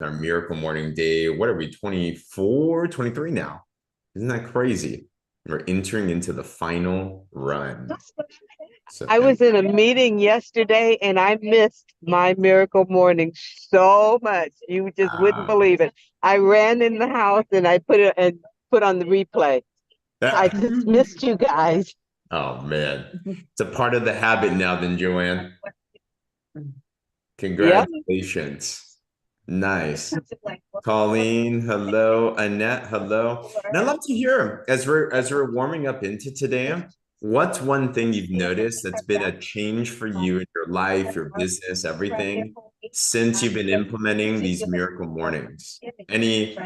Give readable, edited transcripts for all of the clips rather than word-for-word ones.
our Miracle Morning Day. What are we, 24, 23 now? Isn't that crazy? We're entering into the final run. So, I was in a meeting yesterday and I missed my miracle morning so much. You just wouldn't ah, believe it. I ran in the house and I put it and put on the replay. I that, just missed you guys. oh man, it's a part of the habit now, then, Joanne. Yep. Congratulations. Nice. Colleen, hello. Annette, hello. And I'd love to hear as we're warming up into today, what's one thing you've noticed that's been a change for you in your life, your business, everything since you've been implementing these miracle mornings? Any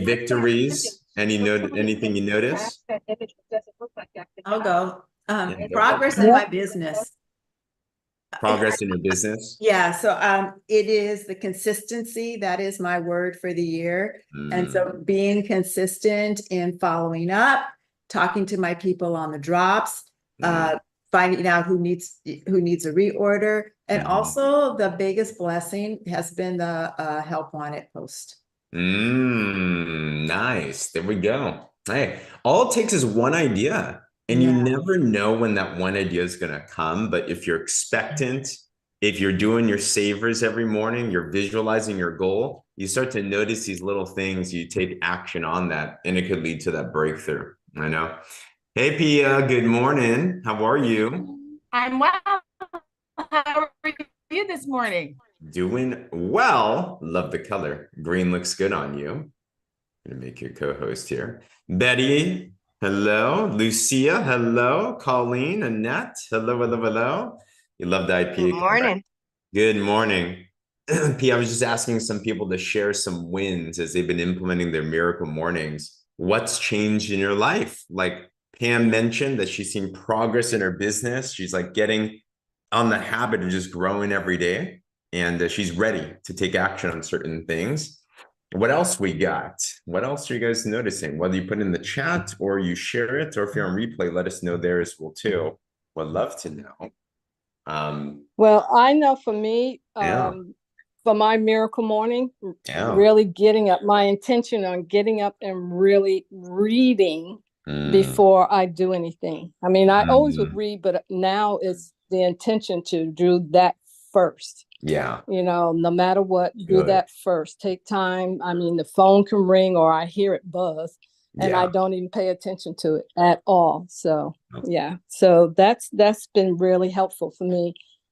victories? Anything you notice? I'll go. Yeah, go ahead. Progress in Yep. my business. Progress in your business? Yeah, so it is the consistency. That is my word for the year. And Mm, so being consistent in following up, talking to my people on the drops, mm, finding out who needs a reorder. And mhm. also the biggest blessing has been the help wanted post. Nice. There we go. Hey, all it takes is one idea, and you Yeah. never know when that one idea is going to come. But if you're expectant, if you're doing your savers every morning, you're visualizing your goal, you start to notice these little things, you take action on that, and it could lead to that breakthrough. I know. Hey, Pia, good morning. How are you? I'm well. How are you this morning? Doing well. Love the color. Green looks good on you. Gonna make you co-host here. Betty, hello. Lucia, hello. Colleen, Annette, hello, hello, hello. You love the Good IPA color. morning. Good morning. P, I was just asking some people to share some wins as they've been implementing their miracle mornings. What's changed in your life? Like Pam mentioned that she's seen progress in her business. She's like getting on the habit of just growing every day, and she's ready to take action on certain things. What else we got? What else are you guys noticing? Whether you put in the chat or you share it, or if you're on replay, let us know there as well too. Would love to know. Well, I know for me, Yeah, for my miracle morning, yeah. really getting up, my intention on getting up and really reading Mm, before I do anything. I mean, I always would mm, read, but now it's the intention to do that first. yeah, No matter what, do good. that first. Take time. I mean, the phone can ring or I hear it buzz and I Yeah. don't even pay attention to it at all. So, yeah. So that's been really helpful for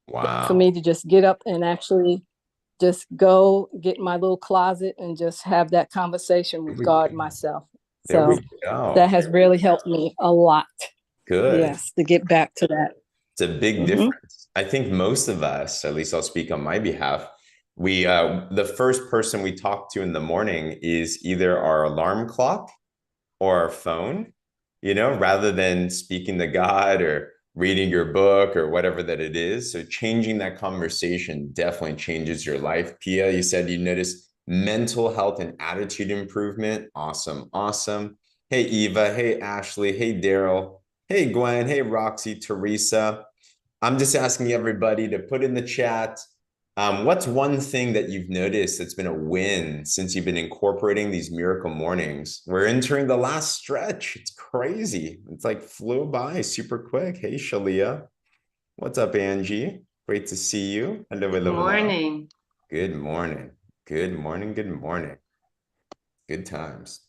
Wow. me to just get up and actually just go get my little closet and just have that conversation There with we God go. myself. There we So that go. has really helped me a lot. Good. Yes, to get back to that. It's a big Hmm. difference. I think most of us, at least I'll speak on my behalf, we the first person we talk to in the morning is either our alarm clock or our phone, rather than speaking to God or reading your book or whatever that it is. So changing that conversation definitely changes your life. Pia, you said you noticed mental health and attitude improvement. Awesome, awesome. Hey, Eva. Hey, Ashley. Hey, Daryl. Hey, Gwen. Hey, Roxy, Teresa. I'm just asking everybody to put in the chat. What's one thing that you've noticed that's been a win since you've been incorporating these miracle mornings? We're entering the last stretch. It's crazy. It's like flew by super quick. Hey, Shalia. What's up, Angie? Great to see you. Hello, Good hello, hello. morning. Good morning. Good morning. Good morning. Good times.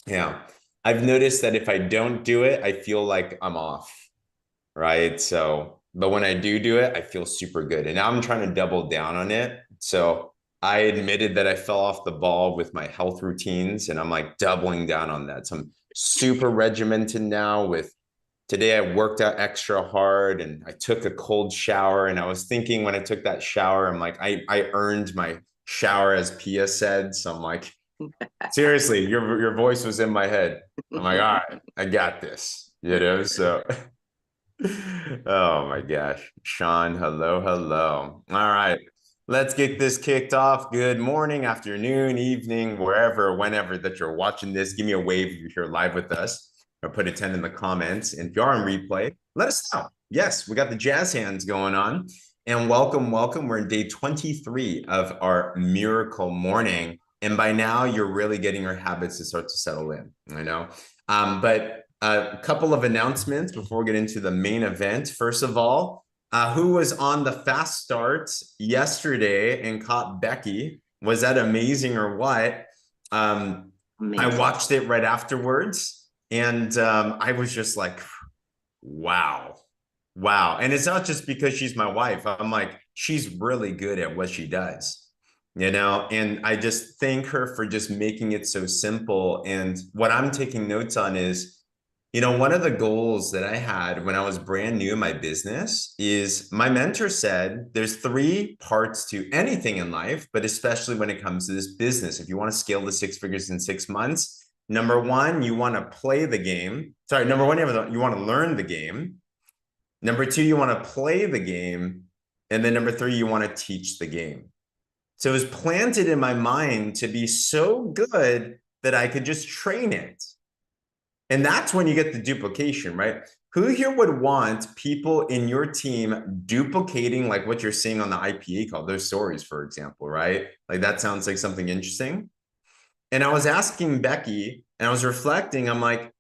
Yeah. I've noticed that if I don't do it, I feel like I'm off, right? So, but when I do it, I feel super good. And now I'm trying to double down on it. So I admitted that I fell off the ball with my health routines, and I'm like doubling down on that. So I'm super regimented now with today I worked out extra hard and I took a cold shower. And I was thinking when I took that shower, I'm like, I earned my shower, as Pia said. So I'm like, seriously, your voice was in my head. I'm like, all right, I got this, so oh my gosh. Sean, hello, hello. All right. Let's get this kicked off. Good morning, afternoon, evening, wherever, whenever that you're watching this. Give me a wave if you're here live with us, or put a 10 in the comments. And if you are on replay, let us know. Yes, we got the jazz hands going on. and welcome, welcome. We're in day 23 of our miracle morning. And by now, you're really getting your habits to start to settle in, I know. But a couple of announcements before we get into the main event. First of all, who was on the fast start yesterday and caught Becky? Was that amazing or what? I watched it right afterwards, and I was just like, wow. Wow. And it's not just because she's my wife. I'm like, she's really good at what she does, you know? And I just thank her for just making it so simple. And what I'm taking notes on is, you know, one of the goals that I had when I was brand new in my business is my mentor said there's 3 parts to anything in life, but especially when it comes to this business. If you want to scale to 6 figures in 6 months, number 1, you want to play the game. Sorry, number 1, you want to learn the game. Number 2, you want to play the game. And then number 3, you want to teach the game. So it was planted in my mind to be so good that I could just train it. And that's when you get the duplication, right? Who here would want people in your team duplicating like what you're seeing on the IPA call, those stories, for example, right? Like that sounds like something interesting. And I was asking Becky and I was reflecting, I'm like,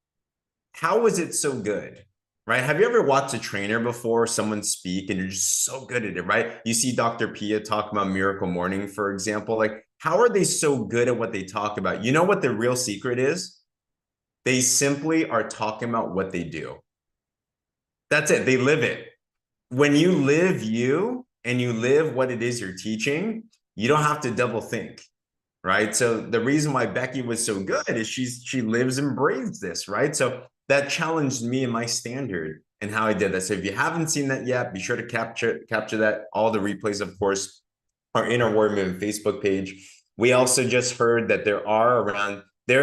how was it so good? Right? Have you ever watched a trainer before, someone speak, and you're just so good at it, right? You see Dr. Pia talk about Miracle Morning, for example. Like, how are they so good at what they talk about? You know what the real secret is? They simply are talking about what they do. That's it. They live it. When you live you and you live what it is you're teaching, you don't have to double think, right? So the reason why Becky was so good is she lives and breathes this, right? So that challenged me and my standard and how I did that. So if you haven't seen that yet, be sure to capture that. All the replays, of course, are in our Warrior Movement Facebook page. We also just heard that there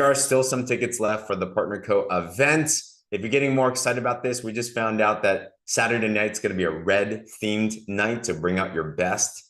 are still some tickets left for the Partner Co event. If you're getting more excited about this, we just found out that Saturday night's going to be a red themed night to bring out your best.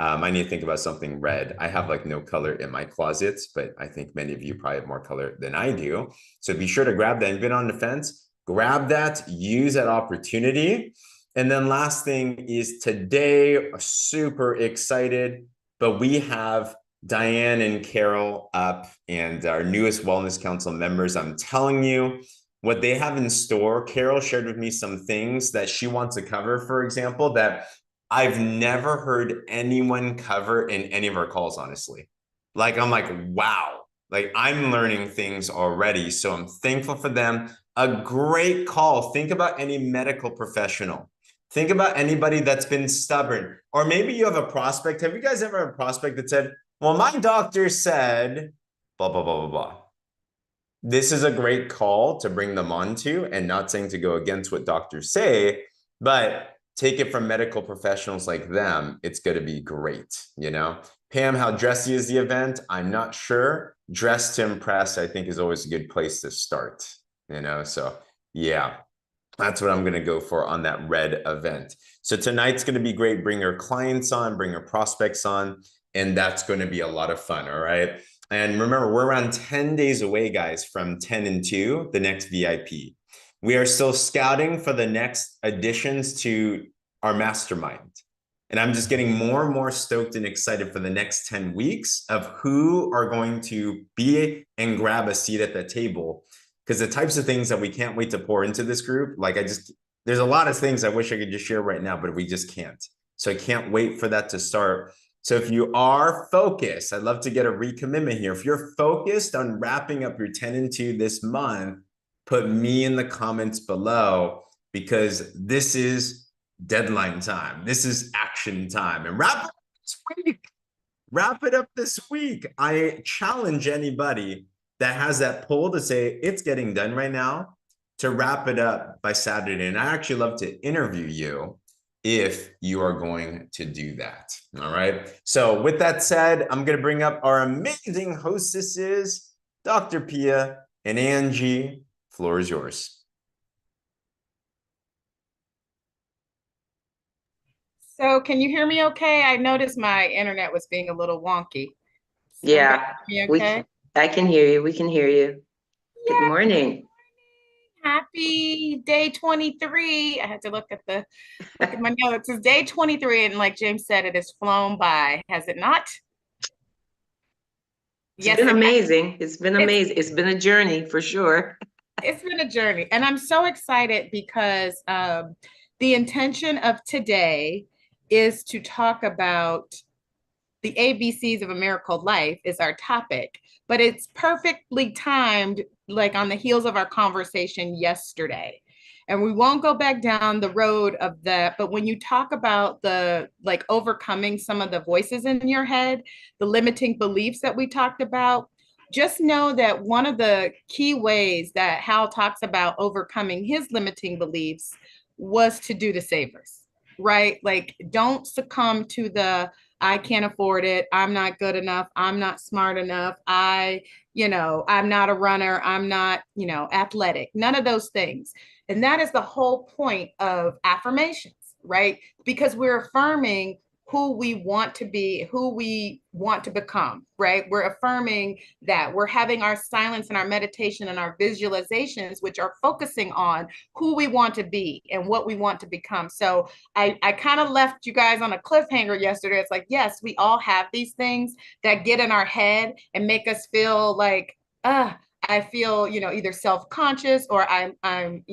I need to think about something red. I have like no color in my closets, but I think many of you probably have more color than I do. So be sure to grab that and get on the fence. Grab that, use that opportunity. And then last thing is today, super excited, but we have Diane and Carol up and our newest Wellness Council members. I'm telling you what they have in store. Carol shared with me some things that she wants to cover, for example, that I've never heard anyone cover in any of our calls, honestly. Like, I'm like, wow, like I'm learning things already. So I'm thankful for them. A great call. Think about any medical professional. Think about anybody that's been stubborn. Or maybe you have a prospect. Have you guys ever had a prospect that said, well, my doctor said, blah, blah, blah, blah, blah. This is a great call to bring them onto, and not saying to go against what doctors say, but take it from medical professionals like them. It's going to be great. You know, Pam, how dressy is the event? I'm not sure. Dress to impress, I think, is always a good place to start, you know? So yeah, that's what I'm going to go for on that red event. So tonight's going to be great. Bring your clients on, bring your prospects on, and that's going to be a lot of fun. All right. And remember, we're around 10 days away, guys, from 10 and 2, the next VIP. We are still scouting for the next additions to our mastermind. And I'm just getting more and more stoked and excited for the next 10 weeks of who are going to be and grab a seat at the table. Because the types of things that we can't wait to pour into this group, there's a lot of things I wish I could just share right now, but we just can't. So I can't wait for that to start. So if you are focused, I'd love to get a recommitment here. If you're focused on wrapping up your 10 and 2 this month, put me in the comments below, because this is deadline time. This is action time. And wrap it up this week. Wrap it up this week. I challenge anybody that has that pull to say it's getting done right now to wrap it up by Saturday. And I actually love to interview you if you are going to do that. All right. So with that said, I'm going to bring up our amazing hostesses, Dr. Pia and Angie. Floor is yours. So can you hear me okay? I noticed my internet was being a little wonky. So Yeah, me okay? I can hear you. We can hear you. Good Yeah. morning. Happy day 23. I had to look at my notes. It's day 23, and like James said, it has flown by, has it not? It's Yes, been it has. amazing. It's been amazing. It's been a journey for sure. It's been a journey, and I'm so excited because the intention of today is to talk about the ABCs of a miracle life is our topic, but it's perfectly timed, like on the heels of our conversation yesterday. And we won't go back down the road of that. But when you talk about the like overcoming some of the voices in your head, the limiting beliefs that we talked about, just know that one of the key ways that Hal talks about overcoming his limiting beliefs was to do the savers, right? Like, don't succumb to the I can't afford it. I'm not good enough. I'm not smart enough. I'm not a runner. I'm not, athletic. None of those things. And that is the whole point of affirmations, right? Because we're affirming who we want to be, who we want to become, right? We're affirming that we're having our silence and our meditation and our visualizations, which are focusing on who we want to be and what we want to become. So I kind of left you guys on a cliffhanger yesterday. It's like, yes, we all have these things that get in our head and make us feel like, I feel, either self-conscious or I'm,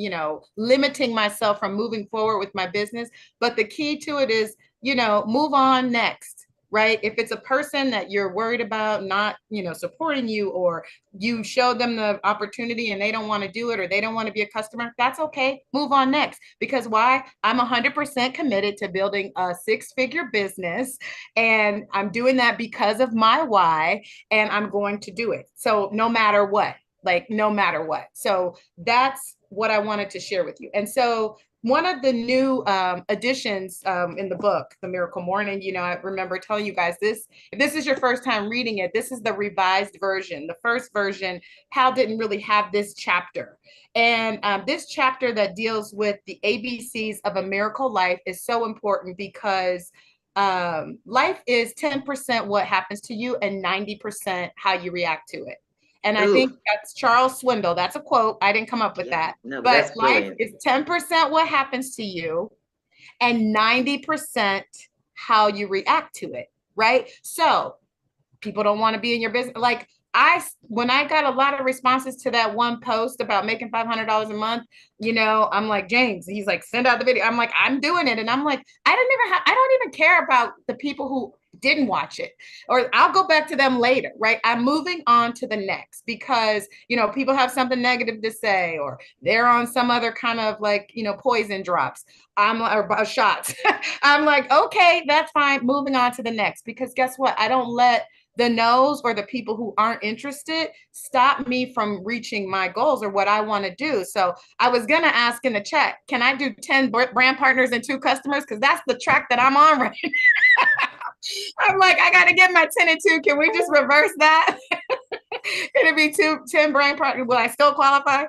limiting myself from moving forward with my business. But the key to it is, move on next, right? If it's a person that you're worried about not, supporting you, or you show them the opportunity and they don't want to do it, or they don't want to be a customer, that's okay. Move on next. Because why? I'm 100% committed to building a 6-figure business, and I'm doing that because of my why, and I'm going to do it. So no matter what, no matter what. So that's what I wanted to share with you. And so one of the new additions in the book, The Miracle Morning, I remember telling you guys this, if this is your first time reading it, this is the revised version. The first version, Hal didn't really have this chapter. And this chapter that deals with the ABCs of a miracle life is so important because life is 10% what happens to you and 90% how you react to it. And I think that's Charles Swindoll. That's a quote. I didn't come up with that. No, but that's life brilliant. is 10% what happens to you and 90% how you react to it, right? So people don't want to be in your business. Like when I got a lot of responses to that one post about making $500 a month, I'm like, James, he's like, send out the video. I'm like, I'm doing it. And I'm like, I don't even care about the people who didn't watch it, or I'll go back to them later, right? I'm moving on to the next because, people have something negative to say, or they're on some other kind of poison drops. Or shots. I'm like, okay, that's fine. Moving on to the next, because guess what? I don't let the no's or the people who aren't interested stop me from reaching my goals or what I want to do. So I was going to ask in the chat, can I do 10 brand partners and 2 customers? Because that's the track that I'm on right now. I'm like, I got to get my 10 and 2. Can we just reverse that? Can it be 10 brand partners? Will I still qualify?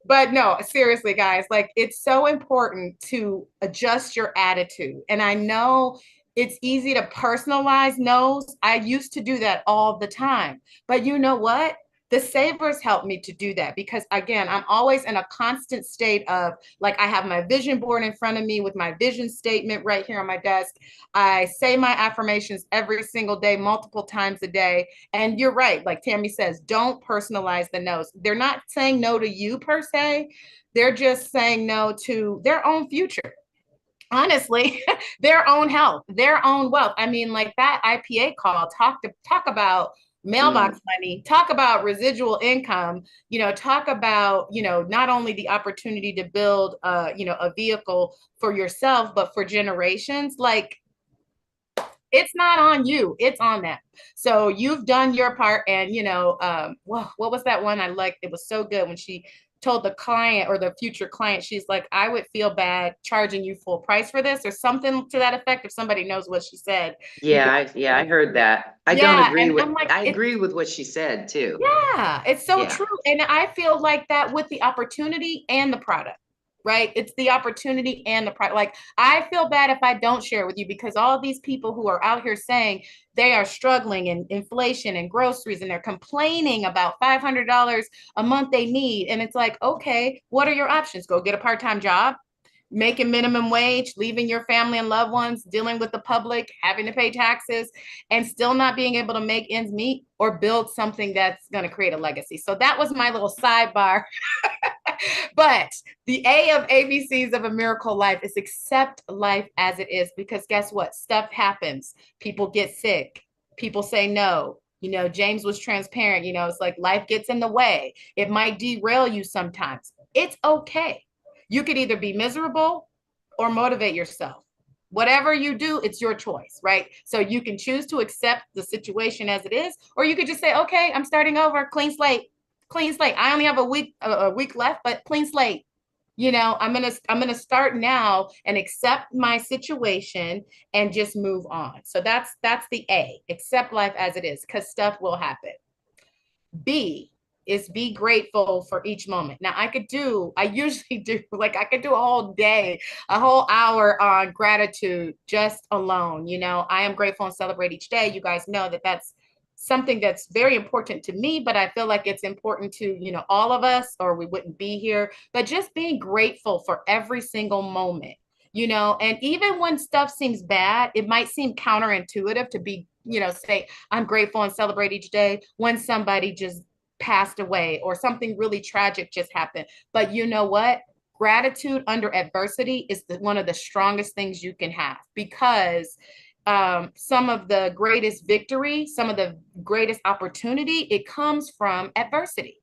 But no, seriously, guys, it's so important to adjust your attitude. And I know it's easy to personalize no's. I used to do that all the time. But you know what? The savers helped me to do that because, again, I'm always in a constant state of I have my vision board in front of me with my vision statement right here on my desk. I say my affirmations every single day, multiple times a day. And you're right. Like Tammy says, don't personalize the no's. They're not saying no to you per se. They're just saying no to their own future. Honestly, their own health, their own wealth. I mean, that IPA call, talk about mailbox money, talk about residual income, talk about, not only the opportunity to build, a vehicle for yourself, but for generations. It's not on you, it's on them. So you've done your part. And, what was that one I liked? It was so good when she told the client or the future client, she's like, I would feel bad charging you full price for this, or something to that effect. If somebody knows what she said. I heard that. I don't agree with, I agree with what she said too. Yeah, it's so true. And I feel like that with the opportunity and the product. right? It's the opportunity and the price. Like, I feel bad if I don't share with you, because all these people who are out here saying they are struggling in inflation and groceries, and they're complaining about $500 a month they need. And it's like, okay, what are your options? Go get a part-time job, making minimum wage, leaving your family and loved ones, dealing with the public, having to pay taxes, and still not being able to make ends meet, or build something that's going to create a legacy. So that was my little sidebar. But the A of ABCs of a miracle life is accept life as it is, because guess what? Stuff happens. People get sick. People say no. You know, James was transparent. You know, it's like life gets in the way. It might derail you sometimes. It's okay. You could either be miserable or motivate yourself. Whatever you do, it's your choice, right? So you can choose to accept the situation as it is, or you could just say, okay, I'm starting over, clean slate. Clean slate. I only have a week left, but clean slate. You know, I'm gonna start now and accept my situation and just move on. So that's the A. Accept life as it is, because stuff will happen. B is be grateful for each moment. Now, I usually do, like, I could do a whole day, a whole hour on gratitude just alone. You know, I am grateful and celebrate each day. You guys know that that's something that's very important to me, but I feel like it's important to, you know, all of us, or we wouldn't be here. But just being grateful for every single moment, you know, and even when stuff seems bad, it might seem counterintuitive to be, you know, say I'm grateful and celebrate each day when somebody just passed away or something really tragic just happened. But you know what? Gratitude under adversity is one of the strongest things you can have, because some of the greatest victory, some of the greatest opportunity, it comes from adversity.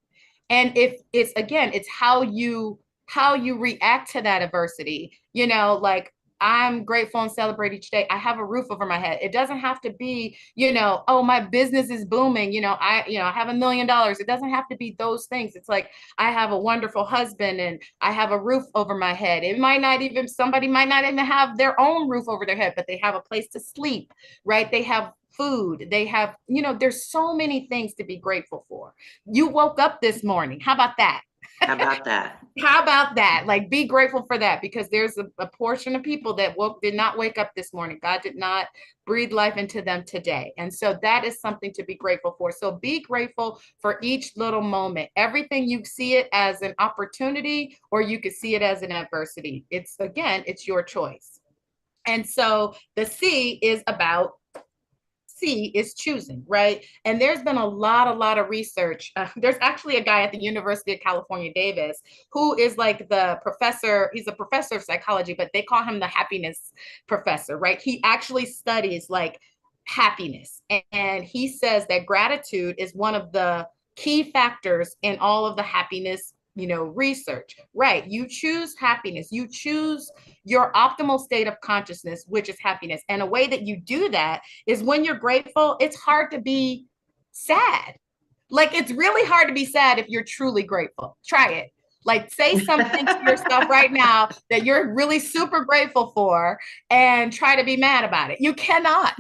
And if it's, again, it's how you react to that adversity. You know, like, I'm grateful and celebrate each day. I have a roof over my head. It doesn't have to be, you know, oh, my business is booming. You know, I have $1 million. It doesn't have to be those things. It's like, I have a wonderful husband and I have a roof over my head. It might not even, somebody might not even have their own roof over their head, but they have a place to sleep, right? They have food. They have, you know, there's so many things to be grateful for. You woke up this morning. How about that? How about that? How about that? Like, be grateful for that, because there's a portion of people that did not wake up this morning. God did not breathe life into them today. And so that is something to be grateful for. So be grateful for each little moment. Everything, you see it as an opportunity, or you could see it as an adversity. It's your choice. And so the C is choosing, right? And there's been a lot of research. There's actually a guy at the University of California, Davis, who is like the professor. He's a professor of psychology, but they call him the happiness professor, right? He actually studies like happiness. And he says that gratitude is one of the key factors in all of the happiness, you know, research, right? You choose happiness. You choose your optimal state of consciousness, which is happiness. And a way that you do that is when you're grateful, it's hard to be sad. Like, it's really hard to be sad if you're truly grateful. Try it. Like, say something to yourself right now that you're really super grateful for, and try to be mad about it. You cannot.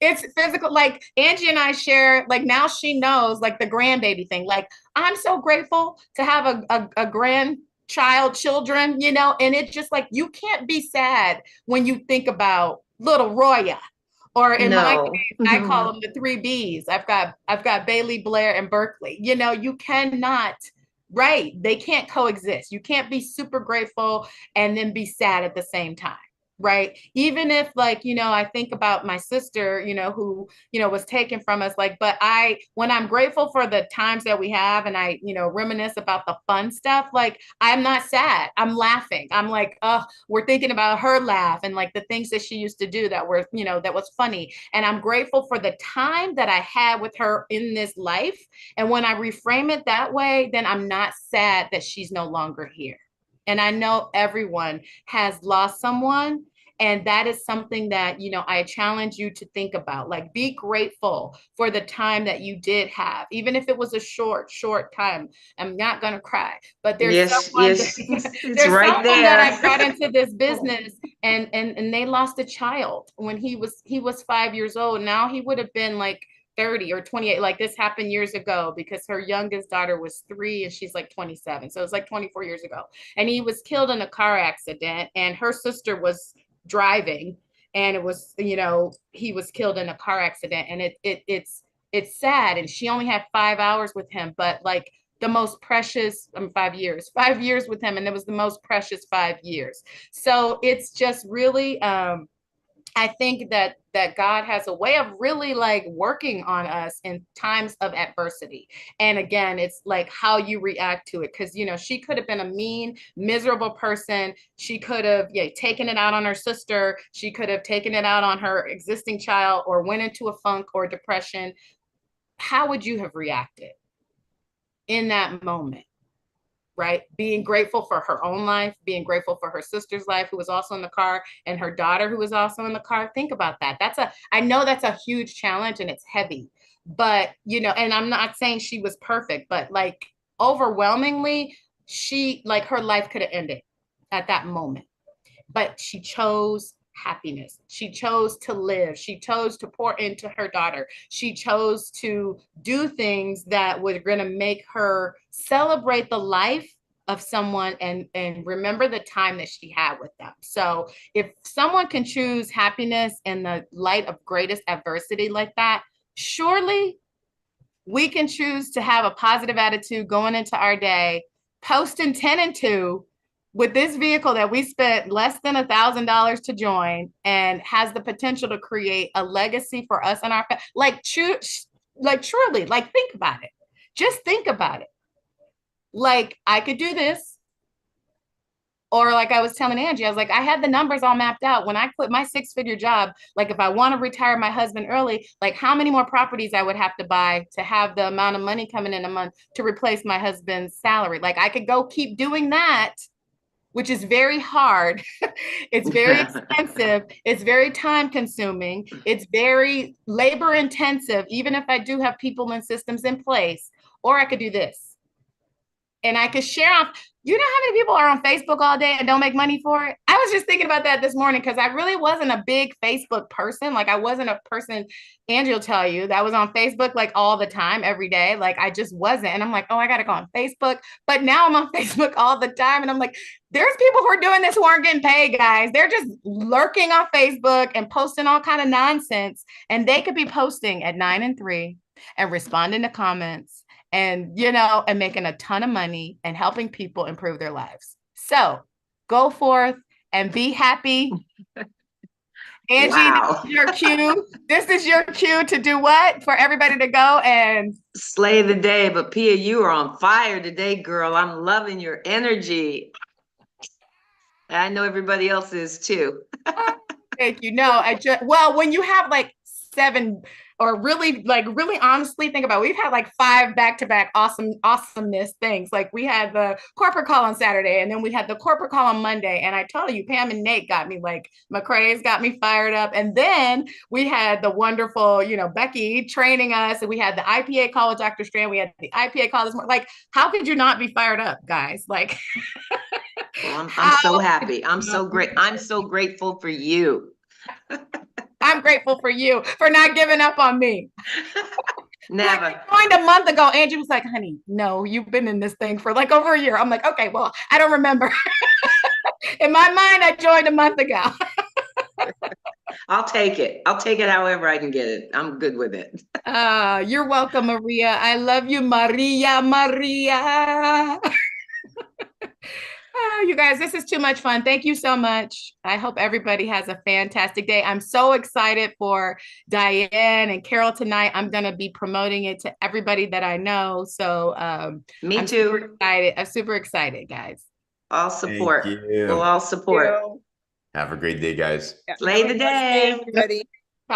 It's physical. Like, Angie and I share, like, now she knows, like, the grandbaby thing. Like, I'm so grateful to have a grandchild, children, you know, and it's just like, you can't be sad when you think about little Roya. Or in my case, I call them the 3 Bs. I've got Bailey, Blair, and Berkeley. You know, you cannot, right? They can't coexist. You can't be super grateful and then be sad at the same time. Right. Even if, like, you know, I think about my sister, you know, who, you know, was taken from us, like, but when I'm grateful for the times that we have, and I, you know, reminisce about the fun stuff, like, I'm not sad. I'm laughing. I'm like, oh, we're thinking about her laugh and like the things that she used to do that were, you know, that was funny. And I'm grateful for the time that I had with her in this life. And when I reframe it that way, then I'm not sad that she's no longer here. And I know everyone has lost someone. And that is something that, you know, I challenge you to think about. Like, be grateful for the time that you did have, even if it was a short time. I'm not going to cry, but there's someone, there's right someone there. that I got into this business and they lost a child when he was 5 years old. Now he would have been like 30 or 28. Like this happened years ago because her youngest daughter was 3 and she's like 27. So it's like 24 years ago. And he was killed in a car accident and her sister was driving and it was, you know, he was killed in a car accident and it's sad. And she only had 5 hours with him, but like the most precious 5 years with him. And it was the most precious 5 years. So it's just really, I think that God has a way of really like working on us in times of adversity. And again, it's like how you react to it. Cause you know, she could have been a mean, miserable person. She could have taken it out on her sister. She could have taken it out on her existing child or went into a funk or depression. How would you have reacted in that moment? Right? Being grateful for her own life, being grateful for her sister's life, who was also in the car, and her daughter, who was also in the car. Think about that. I know that's a huge challenge and it's heavy, but you know, and I'm not saying she was perfect, but like overwhelmingly, her life could have ended at that moment, but she chose happiness. She chose to live. She chose to pour into her daughter. She chose to do things that were going to make her celebrate the life of someone and remember the time that she had with them. So if someone can choose happiness in the light of greatest adversity like that, surely we can choose to have a positive attitude going into our day, posting 10 and 2 with this vehicle that we spent less than $1,000 to join and has the potential to create a legacy for us and our truly, like think about it. Just think about it. Like I could do this. Or like I was telling Angie, I was like, I had the numbers all mapped out. When I quit my 6-figure job, like if I want to retire my husband early, like how many more properties I would have to buy to have the amount of money coming in a month to replace my husband's salary. Like I could go keep doing that, which is very hard. It's very expensive. It's very time consuming. It's very labor intensive, even if I do have people and systems in place. Or I could do this. And I could share off. You know how many people are on Facebook all day and don't make money for it? I was just thinking about that this morning because I really wasn't a big Facebook person. Like I wasn't a person, Angie will tell you, that was on Facebook like all the time, every day. Like I just wasn't. And I'm like, oh, I got to go on Facebook. But now I'm on Facebook all the time. And I'm like, there's people who are doing this who aren't getting paid, guys. They're just lurking on Facebook and posting all kind of nonsense. And they could be posting at 9 and 3 and responding to comments and, you know, and making a ton of money and helping people improve their lives. So go forth and be happy. Angie, wow. This is your cue. This is your cue to do what? For everybody to go and slay the day. But Pia, you are on fire today, girl. I'm loving your energy. I know everybody else is too. Thank you. No, well, when you have like 7 or really honestly think about it, we've had like 5 back-to-back awesomeness things. Like we had the corporate call on Saturday and then we had the corporate call on Monday. And I told you, Pam and Nate got me like, McCrae's got me fired up. And then we had the wonderful, you know, Becky training us. And we had the IPA call with Dr. Strand. We had the IPA call this morning. Like, how could you not be fired up, guys? Like, well, I'm so happy. I'm so great. I'm so grateful for you. I'm grateful for you for not giving up on me. Never. I joined a month ago. Angie was like, honey, no, you've been in this thing for like over a year. I'm like, okay, well, I don't remember. In my mind, I joined a month ago. I'll take it. I'll take it however I can get it. I'm good with it. You're welcome, Maria. I love you, Maria. Oh, you guys, this is too much fun. Thank you so much. I hope everybody has a fantastic day. I'm so excited for Diane and Carol tonight. I'm going to be promoting it to everybody that I know. So Me I'm too. super excited. I'm super excited, guys. All support. Thank you. We'll all support. Have a great day, guys. Slay the day. Everybody. Bye.